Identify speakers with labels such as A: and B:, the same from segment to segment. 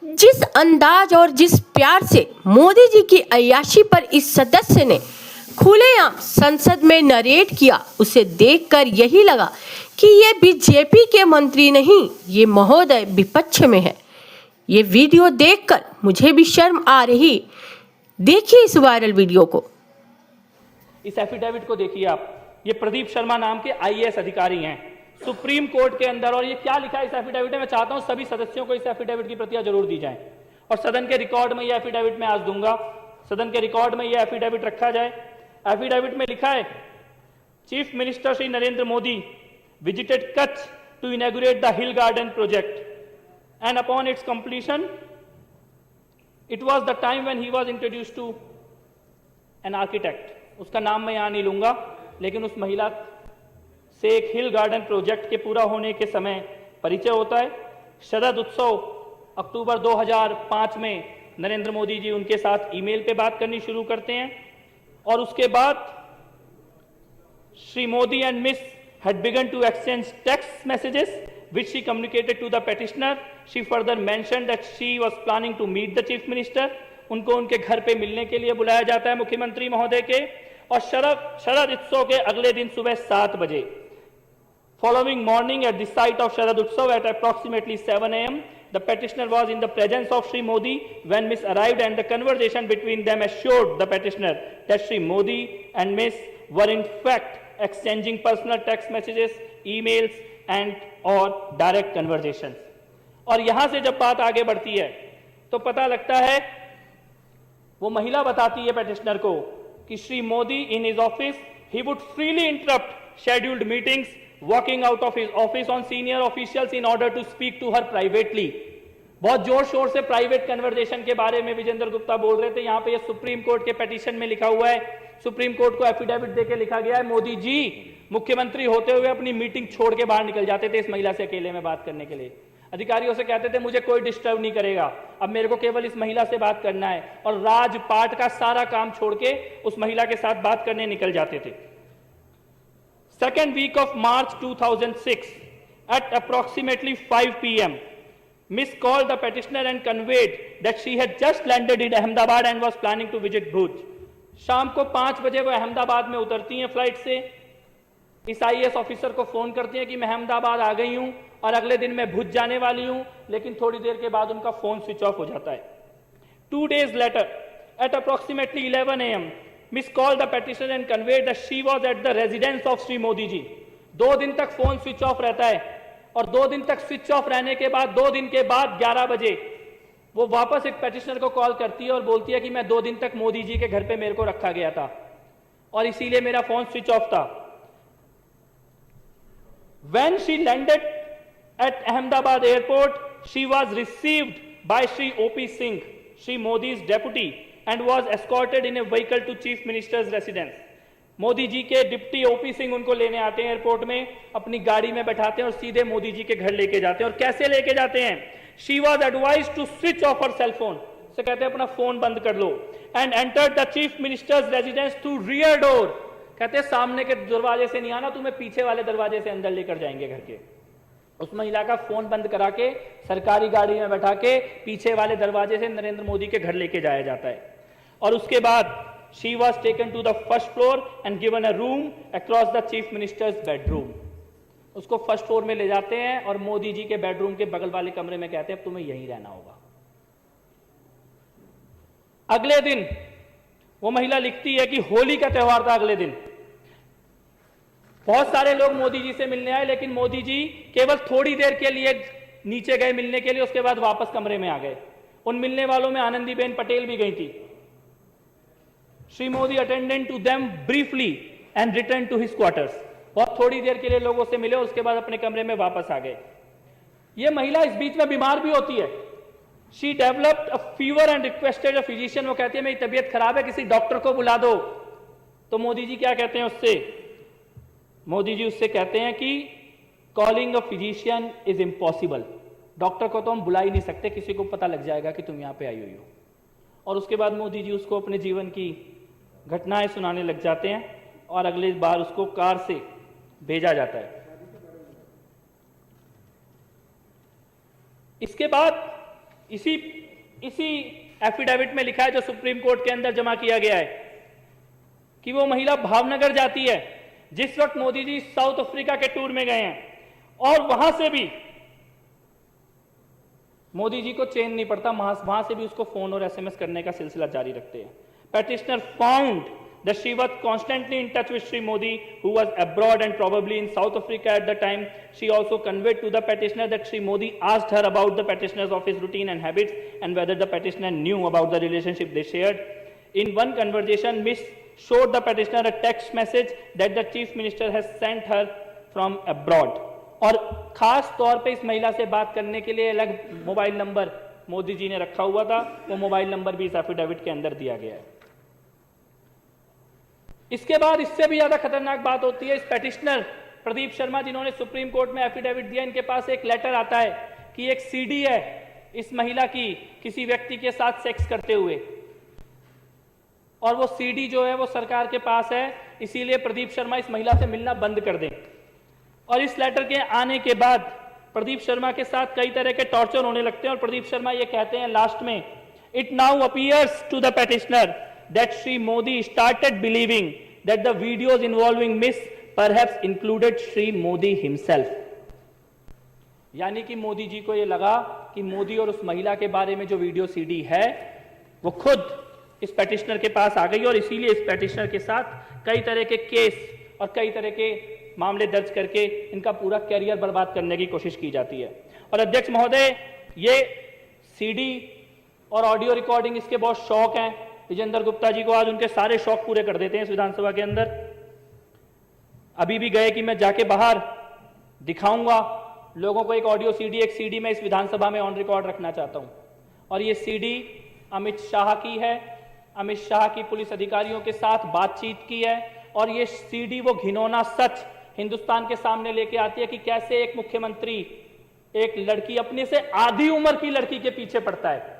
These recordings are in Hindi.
A: जिस अंदाज और जिस प्यार से मोदी जी की अय्याशी पर इस सदस्य ने खुलेआम संसद में नरेट किया, उसे देखकर यही लगा कि ये बीजेपी के मंत्री नहीं, ये महोदय विपक्ष में है। ये वीडियो देखकर मुझे भी शर्म आ रही। देखिए इस वायरल वीडियो को।
B: इस एफिडेविट को देखिए आप। ये प्रदीप शर्मा नाम के आईएएस अधिकारी हैं सुप्रीम कोर्ट के अंदर, और ये क्या लिखा है इस एफिडेविट में। मैं चाहता हूं सभी सदस्यों को इस एफिडेविट की प्रतियां जरूर दी जाएं और सदन के रिकॉर्ड में ये एफिडेविट मैं आज दूंगा। सदन के रिकॉर्ड में ये एफिडेविट रखा जाए। एफिडेविट में लिखा है, chief minister Shri Narendra Modi visited Kutch to inaugurate the hill garden project and upon its completion it was the time when he was introduced to an architect. उसका नाम मैं यहां नहीं लूंगा, लेकिन उस महिला से एक हिल गार्डन प्रोजेक्ट के पूरा होने के समय परिचय होता है। शरद उत्सव अक्टूबर 2005 में नरेंद्र मोदी जी उनके साथ ईमेल पे बात करनी शुरू करते हैं, और उसके बाद Shri Modi and miss had begun to exchange text messages which she communicated to the petitioner. She further mentioned that she was planning to meet the chief minister. उनको उनके घर पे मिलने के लिए बुलाया जाता है मुख्यमंत्री महोदय के। और शरद उत्सव के अगले दिन सुबह 7 बजे, following morning at the site of Sharad Utsav at approximately 7 a.m. the petitioner was in the presence of Shri Modi when Miss arrived, and the conversation between them assured the petitioner that Shri Modi and Miss were in fact exchanging personal text messages, emails and or direct conversations. और यहां से जब बात आगे बढ़ती है तो पता लगता है, वो महिला बताती है पेटिशनर को कि Shri Modi in his office he would freely interrupt scheduled meetings, walking out of his office on senior officials in order to speak to her privately. बहुत जोर शोर से प्राइवेट कन्वर्सेशन के बारे में विजेंद्र गुप्ता बोल रहे थे। यहां पे ये सुप्रीम कोर्ट के पेटिशन में लिखा हुआ है, सुप्रीम कोर्ट को एफिडेविट देके लिखा गया है, मोदी जी मुख्यमंत्री होते हुए अपनी मीटिंग छोड़ के बाहर निकल जाते थे इस महिला से अकेले में बात करने के लिए। अधिकारियों से कहते थे मुझे कोई डिस्टर्ब नहीं करेगा, अब मेरे को केवल इस महिला से बात करना है, और राजपाट का सारा काम छोड़ के उस महिला के साथ बात करने निकल जाते थे। Second week of March 2006 at approximately 5 p.m. Miss called the petitioner and conveyed that she had just landed in Ahmedabad and was planning to visit Bhuj. शाम को 5 बजे वो अहमदाबाद में उतरती हैं फ्लाइट से। इस आईएएस ऑफिसर को फोन करती हैं कि मैं अहमदाबाद आ गई हूं और अगले दिन मैं भुज जाने वाली हूं, लेकिन थोड़ी देर के बाद उनका फोन स्विच ऑफ हो जाता है। 2 days later at approximately 11 a.m. Miss called the petitioner and conveyed that she was at the residence of Sri Modi ji. 2 दिन तक फोन स्विच ऑफ रहता है, और 2 दिन तक स्विच ऑफ रहने के बाद 2 दिन के बाद 11 बजे वो वापस एक पेटिशनर को कॉल करती है और बोलती है कि मैं 2 दिन तक मोदी जी के घर पे मेरे को रखा गया था और इसीलिए मेरा फोन स्विच ऑफ था। When she landed at Ahmedabad airport, she was received by Shri O.P. Singh, Shri Modi's deputy, and was escorted in a vehicle to Chief Minister's residence. Modi ji के डिप्टी ओपी सिंह उनको लेने आते हैं एयरपोर्ट में, अपनी गाड़ी में बैठाते हैं और सीधे मोदी जी के घर लेके जाते हैं। और कैसे लेके जाते हैं? She was advised to switch off her cell phone. से कहते हैं अपना फोन बंद कर लो। And entered the Chief Minister's residence through rear door. कहते हैं सामने के दरवाजे से नहीं आना, तुम्हें पीछे वाले दरवाजे से अंदर लेकर जाएंगे घर के। उस महिला का फोन बंद करा के सरकारी गाड़ी में बैठा के पीछे वाले दरवाजे से नरेंद्र मोदी के घर लेके जाया जाता है। और उसके बाद she was taken to the first floor and given a room across the chief minister's bedroom. उसको फर्स्ट फ्लोर में ले जाते हैं और मोदी जी के बेडरूम के बगल वाले कमरे में कहते हैं तुम्हें यहीं रहना होगा। अगले दिन वो महिला लिखती है कि होली का त्योहार था। अगले दिन बहुत सारे लोग मोदी जी से मिलने आए, लेकिन मोदी जी केवल थोड़ी देर के लिए नीचे गए मिलने के लिए, उसके बाद वापस कमरे में आ गए। उन मिलने वालों में आनंदीबेन पटेल भी गई थी। Shri Modi attended to them briefly and return to his quarters. बहुत थोड़ी देर के लिए लोगों से मिले, उसके बाद अपने कमरे में वापस आ गए। यह महिला इस बीच में बीमार भी होती है। She developed a fever and requested a physician. वो कहती है मेरी तबीयत खराब है, किसी डॉक्टर को बुला दो। तो मोदी जी क्या कहते हैं उससे? मोदी जी उससे कहते हैं कि calling a physician is impossible. Doctor को तो हम बुला ही नहीं सकते, किसी को पता लग जाएगा कि तुम यहां पे आई हुई हो। और उसके बाद मोदी जी उसको अपने जीवन की घटनाएं सुनाने लग जाते हैं, और अगले बार उसको कार से भेजा जाता है। इसके बाद इसी एफिडेविट में लिखा है जो सुप्रीम कोर्ट के अंदर जमा किया गया है कि वो महिला भावनगर जाती है जिस वक्त मोदी जी साउथ अफ्रीका के टूर में गए हैं और वहां से भी मोदी जी को चैन नहीं पड़ता, वहां से भी उसको फोन और एसएमएस करने का सिलसिला जारी रखते हैं। Petitioner found that she was constantly in touch with Sri Modi, who was abroad and probably in South Africa at the time. She also conveyed to the petitioner that Sri Modi asked her about the petitioner's office routine and habits and whether the petitioner knew about the relationship they shared. In one conversation, Miss showed the petitioner a text message that the chief minister has sent her from abroad. और खास तौर पे इस महिला से बात करने के लिए अलग मोबाइल नंबर मोदी जी ने रखा हुआ था, वो मोबाइल नंबर भी इस एफिडेविट के अंदर दिया गया है। इसके बाद इससे भी ज्यादा खतरनाक बात होती है, इस पेटिशनर प्रदीप शर्मा जिन्होंने सुप्रीम कोर्ट में एफिडेविट दिया, इनके पास एक लेटर आता है कि एक सीडी है इस महिला की किसी व्यक्ति के साथ सेक्स करते हुए, और वो सीडी जो है वो सरकार के पास है, इसीलिए प्रदीप शर्मा इस महिला से मिलना बंद कर दें। और इस लेटर के आने के बाद प्रदीप शर्मा के साथ कई तरह के टॉर्चर होने लगते हैं और प्रदीप शर्मा ये कहते हैं लास्ट में, it now appears to the petitioner that Sri Modi started believing that the videos involving Miss perhaps included Sri Modi himself. यानी कि मोदी जी को यह लगा कि मोदी और उस महिला के बारे में जो वीडियो सीडी है वो खुद इस पेटिशनर के पास आ गई और इसीलिए इस पेटिशनर के साथ कई तरह के केस और कई तरह के मामले दर्ज करके इनका पूरा कैरियर बर्बाद करने की कोशिश की जाती है। और अध्यक्ष महोदय, ये सीडी और ऑडियो रिकॉर्डिंग इसके बहुत शौक हैं। विजेंद्र गुप्ता जी को आज उनके सारे शौक पूरे कर देते हैं इस विधानसभा के अंदर। अभी भी गए कि मैं जाके बाहर दिखाऊंगा लोगों को एक ऑडियो सीडी, एक सीडी मैं इस विधानसभा में ऑन रिकॉर्ड रखना चाहता हूं। और ये सीडी अमित शाह की है, अमित शाह की पुलिस अधिकारियों के साथ बातचीत की है और ये सीडी वो घिनौना सच हिंदुस्तान के सामने लेके आती है कि कैसे एक मुख्यमंत्री एक लड़की, अपने से आधी उम्र की लड़की के पीछे पड़ता है,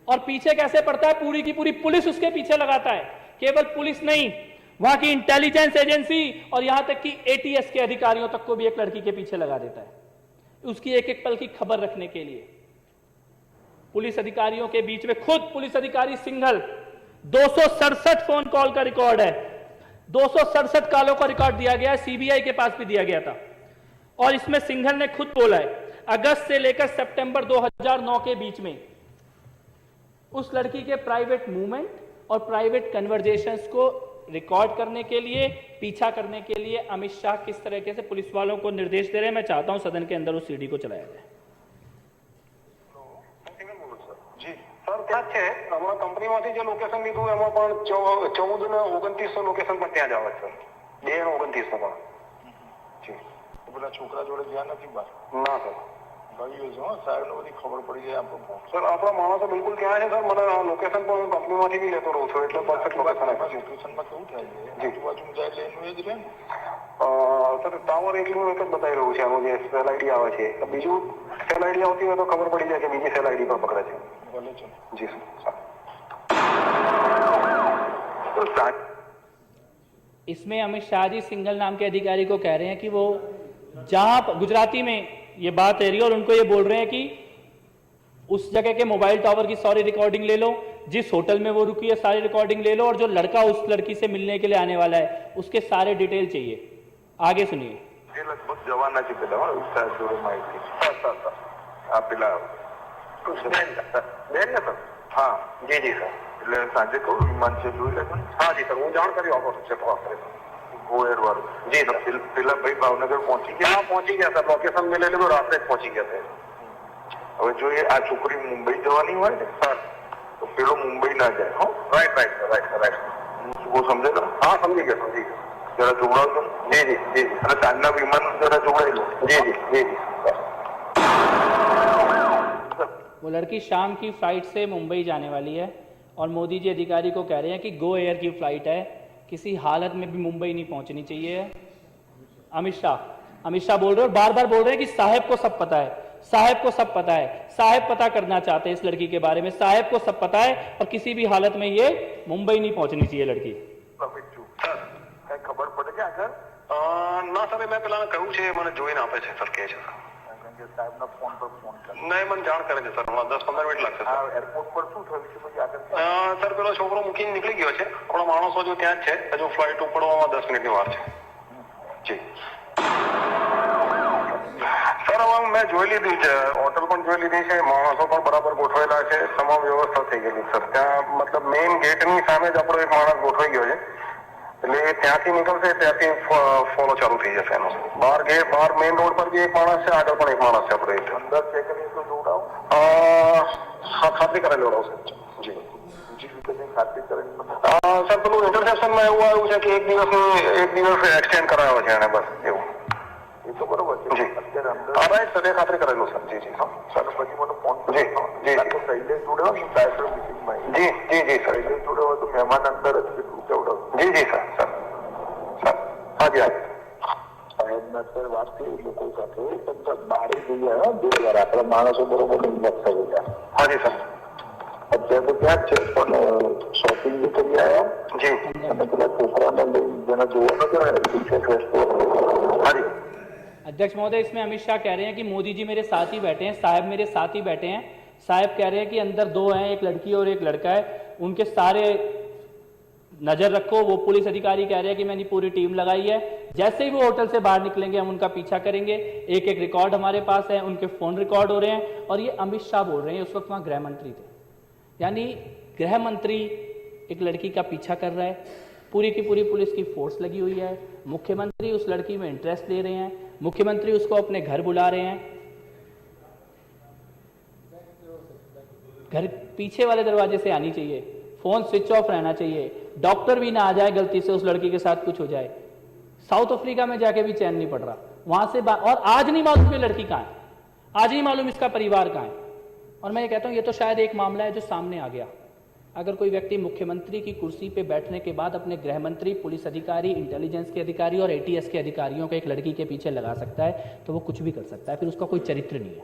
B: और पीछे कैसे पड़ता है, पूरी की पूरी पुलिस उसके पीछे लगाता है। केवल पुलिस नहीं, वहां की इंटेलिजेंस एजेंसी और यहां तक कि एटीएस के अधिकारियों तक को भी एक लड़की के पीछे लगा देता है, उसकी एक एक पल की खबर रखने के लिए। पुलिस अधिकारियों के बीच में खुद पुलिस अधिकारी सिंघल, 267 फोन कॉल का रिकॉर्ड है, 267 कॉलों का रिकॉर्ड दिया गया है, सीबीआई के पास भी दिया गया था। और इसमें सिंघल ने खुद बोला है, अगस्त से लेकर सितंबर 2009 के बीच में उस लड़की के प्राइवेट मूवमेंट और प्राइवेट कन्वर्जेशंस को रिकॉर्ड करने के लिए, पीछा करने के लिए अमित शाह किस तरीके से पुलिस वालों को निर्देश दे रहे हैं। मैं चाहता हूं सदन के अंदर उस सीडी को चलाया जाए।
C: जी सर, क्या है हमारा कंपनी में जो लोकेशन लीधु एम 14 ने 2900 लोकेशन पर त्या जावे सर, 2 ने 2900 पर जी।
D: तो बोला छोकरा जोड़े गया નથી બાર
C: ના સર,
D: ભાઈઓ જો સાહેબ ને બધી ખબર પડી જાય આપણને।
C: સર આપણા માણસો બિલકુલ ત્યાં છે સર, મને લોકેશન પણ હું કંપનીમાંથી બી લેતો રહું છું, એટલે પરફેક્ટ લોકેશન આપે છે।
D: લોકેશનમાં કેવું થાય છે, આજુબાજુમાં જાય એટલે એનું એ જ રહે ને।
C: સર ટાવર એકલું એક જ બતાવી રહ્યું છે, આનું જે સેલ આઈડી આવે છે, બીજું સેલ આઈડી આવતી હોય તો ખબર પડી જાય કે બીજી સેલ આઈડી પર પકડે છે।
D: ભલે ચલો
C: जी सर।
B: इसमें अमित शाह जी सिंघल नाम के अधिकारी को कह रहे हैं कि वो जहां गुजराती में ये बात है रही और उनको ये बोल रहे हैं कि उस जगह के मोबाइल टावर की सारी रिकॉर्डिंग ले लो, जिस होटल में वो रुकी है सारी रिकॉर्डिंग ले लो, और जो लड़का उस लड़की से मिलने के लिए आने वाला है उसके सारे डिटेल चाहिए। आगे सुनिए।
D: જે લગભગ જવાના છે પેલા સાહેબ જોડે માહિતી સર સર સર આ પેલા
C: બેન ને સર? હા जी जी सर।
D: એટલે સાંજે કહું વિમાન છે જોઈ લે।
C: हाँ जी सर, હું જાણકારી આપો છે તમારે।
D: ગોયર વાળું
C: जी सर।
D: પેલા ભાઈ ભાવનગર પહોંચી ગયા।
C: हाँ पहुंची गया सर, लोकेशन में ले लो, रात में पहुंची गया सर।
D: હવે જો એ આ છોકરી મુંબઈ જવાની હોય ને
C: सर
D: તો પેલો મુંબઈ ના જાય। હો
C: right right sir, right sir, right.
D: वो समझेगा।
C: हाँ समझी गया, समझी गया।
D: જરા જોડાવજો
C: जी जी जी जी
D: અને સાંજના વિમાન જરા જોડાઈ લો।
C: जी जी जी जी सर।
B: वो लड़की शाम की फ्लाइट से मुंबई जाने वाली है और मोदी जी अधिकारी को कह रहे हैं कि गो एयर की फ्लाइट है, किसी हालत में भी मुंबई नहीं पहुंचनी चाहिए। अमित शाह बोल रहे हैं और बार बार बोल रहे हैं कि साहब को सब पता है, साहब को सब पता है, साहब पता करना चाहते हैं इस लड़की के बारे में, साहब को सब पता है और किसी भी हालत में ये मुंबई नहीं पहुंचनी चाहिए लड़की।
C: सर
D: કઈ ખબર પડે કે આગળ
C: ના સર, મેં પેલા કહ્યું છે, મને જોઈને આપે છે સર, કહે છે સર।
D: કે સાહેબના ફોન પર ફોન કરે.
C: નહીં, મને જાણ કરે છે સર. હમણાં 10-15 મિનિટ લાગશે
D: આ
C: સર.
D: એરપોર્ટ પર શું થયું છે પછી આગળ?
C: સર, પેલો છોકરો મૂકીને નીકળી ગયો છે. આપણા માણસો હજુ ત્યાં જ છે. હજુ ફ્લાઇટ ઉપડવામાં 10 મિનિટની વાર છે. જી સર, હવે મેં જોઈ લીધી છે, હોટલ પણ જોઈ લીધી છે, માણસો પણ બરાબર ગોઠવેલા છે, તમામ વ્યવસ્થા થઈ ગયેલી સર. ત્યાં મતલબ મેઇન ગેટની સામે જ આપણો એક માણસ ગોઠવાઈ ગયો છે. એટલે એ ત્યાંથી નીકળશે, ત્યાંથી ફોલો ચાલુ થઈ જશે એનો. બહાર મેઇન રોડ પર બી એક માણસ છે, આગળ પણ એક માણસ છે આપણે.
D: અંદર છે કે નહીં તો જોડાવ.
C: હા, ખાતરી કરેલી જોડાવશે. જી
D: બીજી રીતે કંઈ ખાતરી કરીને
C: સર, પેલું ઇન્ટરસેપ્શનમાં એવું આવ્યું છે કે એક દિવસ એક્સટેન્ડ કરાયો છે એને, બસ એવું.
D: એ તો બરોબર છે.
C: જી
D: અત્યારે અંદર
C: રાઈટ સર, એ ખાતરી કરેલું સર. જી જી
D: સર પછી મને ફોન
C: જી જી
D: શૈલેષ જોડે હોય ને ડાયરેક્ટર મિટિંગમાં
C: જી જી જી સર.
D: શૈલેષ જોડે હોય તો મહેમાન અંદર જ કેટલું કેવડાવ.
C: જી જી સર. સર હાજી હાજી
D: સાહેબના અત્યારે વાત થઈ લોકો સાથે બારે જઈએ બે વાર આપણા માણસો બરોબર હિંમત થઈ ગયા.
C: હાજી સર.
D: અત્યારે તો ત્યાં જ છે પણ શોપિંગ બી કરી આવ્યા.
C: जी
D: અને પેલા છોકરાને લઈ જેને જોવા નથી
C: हाँ जी
B: अध्यक्ष महोदय, इसमें अमित शाह कह रहे हैं कि मोदी जी मेरे साथ ही बैठे हैं, साहब मेरे साथ ही बैठे हैं। साहब कह रहे हैं कि अंदर दो हैं, एक लड़की और एक लड़का है, उनके सारे नजर रखो। वो पुलिस अधिकारी कह रहे हैं कि मैंने पूरी टीम लगाई है, जैसे ही वो होटल से बाहर निकलेंगे हम उनका पीछा करेंगे। एक एक रिकॉर्ड हमारे पास है, उनके फोन रिकॉर्ड हो रहे हैं। और ये अमित शाह बोल रहे हैं, उस वक्त वहां गृह मंत्री थे, यानी गृह मंत्री एक लड़की का पीछा कर रहा है, पूरी की पूरी पुलिस की फोर्स लगी हुई है, मुख्यमंत्री उस लड़की में इंटरेस्ट ले रहे हैं, मुख्यमंत्री उसको अपने घर बुला रहे हैं। घर पीछे वाले दरवाजे से आनी चाहिए, फोन स्विच ऑफ रहना चाहिए, डॉक्टर भी ना आ जाए गलती से उस लड़की के साथ कुछ हो जाए। साउथ अफ्रीका में जाके भी चैन नहीं पड़ रहा, वहां से और आज नहीं मालूम ये लड़की कहाँ है, आज नहीं मालूम इसका परिवार कहाँ है। और मैं ये कहता हूं ये तो शायद एक मामला है जो सामने आ गया। अगर कोई व्यक्ति मुख्यमंत्री की कुर्सी पे बैठने के बाद अपने गृह मंत्री, पुलिस अधिकारी, इंटेलिजेंस के अधिकारी और एटीएस के अधिकारियों को एक लड़की के पीछे लगा सकता है तो वो कुछ भी कर सकता है, फिर उसका कोई चरित्र नहीं है।